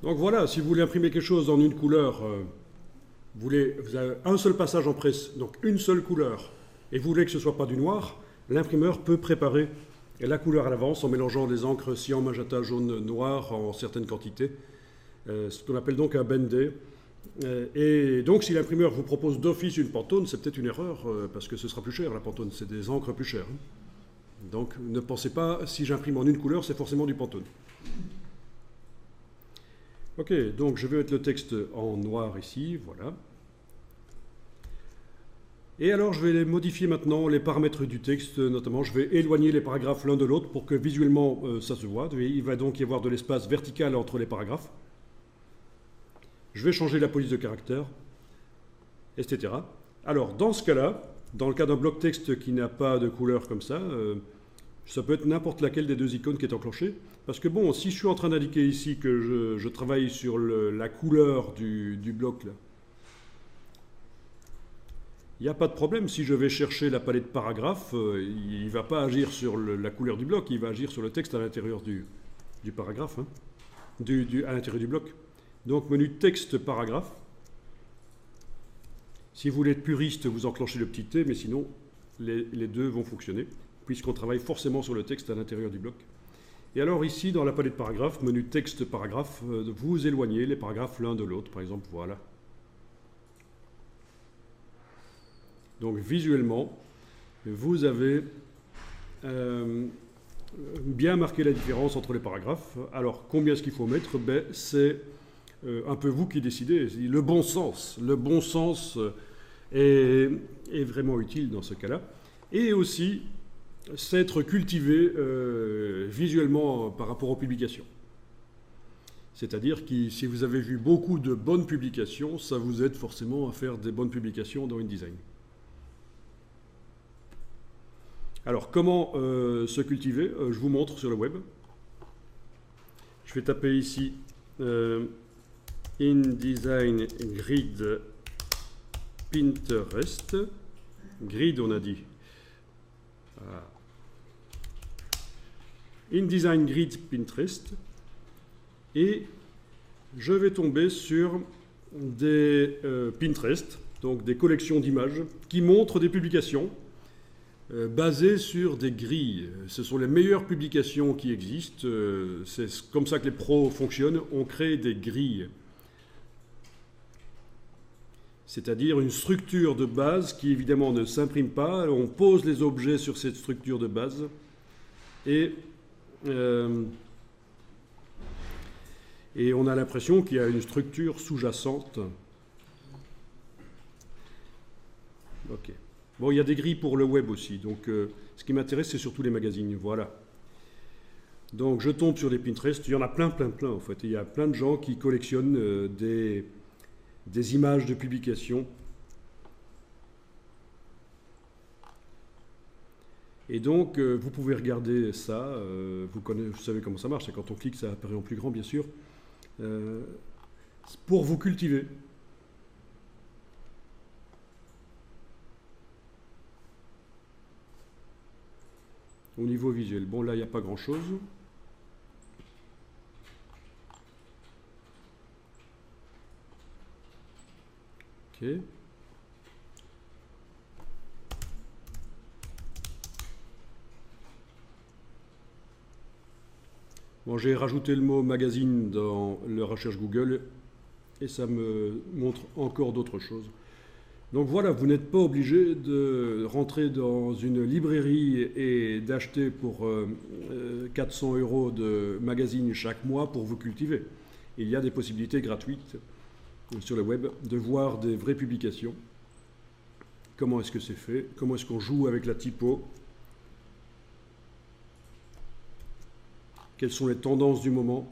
Donc voilà, si vous voulez imprimer quelque chose en une couleur, vous avez un seul passage en presse, donc une seule couleur, et vous voulez que ce ne soit pas du noir, l'imprimeur peut préparer la couleur à l'avance en mélangeant des encres cyan, magenta, jaune, noir en certaines quantités, ce qu'on appelle donc un bendé. Et donc si l'imprimeur vous propose d'office une Pantone, c'est peut-être une erreur, parce que ce sera plus cher la Pantone, c'est des encres plus chères. Donc ne pensez pas, si j'imprime en une couleur, c'est forcément du Pantone. Ok, donc je vais mettre le texte en noir ici, voilà. Et alors je vais modifier maintenant les paramètres du texte, notamment je vais éloigner les paragraphes l'un de l'autre pour que visuellement ça se voit. Il va donc y avoir de l'espace vertical entre les paragraphes. Je vais changer la police de caractère, etc. Alors dans ce cas-là, dans le cas d'un bloc texte qui n'a pas de couleur comme ça peut être n'importe laquelle des deux icônes qui est enclenchée. Parce que bon, si je suis en train d'indiquer ici que je travaille sur la couleur du bloc là, il n'y a pas de problème. Si je vais chercher la palette paragraphe, il ne va pas agir sur la couleur du bloc, il va agir sur le texte à l'intérieur du paragraphe, hein, à l'intérieur du bloc. Donc menu texte paragraphe. Si vous voulez être puriste, vous enclenchez le petit T, mais sinon les deux vont fonctionner, puisqu'on travaille forcément sur le texte à l'intérieur du bloc. Et alors ici, dans la palette paragraphe, menu texte paragraphe, vous éloignez les paragraphes l'un de l'autre, par exemple, voilà. Donc visuellement, vous avez bien marqué la différence entre les paragraphes. Alors combien est-ce qu'il faut mettre? C'est un peu vous qui décidez. Le bon sens est vraiment utile dans ce cas-là. Et aussi, c'est être cultivé visuellement par rapport aux publications. C'est-à-dire que si vous avez vu beaucoup de bonnes publications, ça vous aide forcément à faire des bonnes publications dans InDesign. Alors, comment se cultiver? Je vous montre sur le web. Je vais taper ici InDesign Grid Pinterest. Grid, on a dit. Voilà. InDesign Grid Pinterest. Et je vais tomber sur des Pinterest, donc des collections d'images, qui montrent des publications basées sur des grilles. Ce sont les meilleures publications qui existent. C'est comme ça que les pros fonctionnent. On crée des grilles. C'est-à-dire une structure de base qui évidemment ne s'imprime pas. On pose les objets sur cette structure de base et on a l'impression qu'il y a une structure sous-jacente. Ok. Bon, il y a des grilles pour le web aussi. Donc, ce qui m'intéresse, c'est surtout les magazines. Voilà. Donc, je tombe sur les Pinterest. Il y en a plein, en fait. Il y a plein de gens qui collectionnent des images de publication. Et donc, vous pouvez regarder ça. Vous savez comment ça marche. Quand on clique, ça apparaît en plus grand, bien sûr. Pour vous cultiver. Au niveau visuel. Bon, là, il n'y a pas grand-chose. Ok. Bon, j'ai rajouté le mot magazine dans la recherche Google et ça me montre encore d'autres choses. Donc voilà, vous n'êtes pas obligé de rentrer dans une librairie et d'acheter pour 400 € de magazines chaque mois pour vous cultiver. Il y a des possibilités gratuites sur le web de voir des vraies publications. Comment est-ce que c'est fait? Comment est-ce qu'on joue avec la typo? Quelles sont les tendances du moment?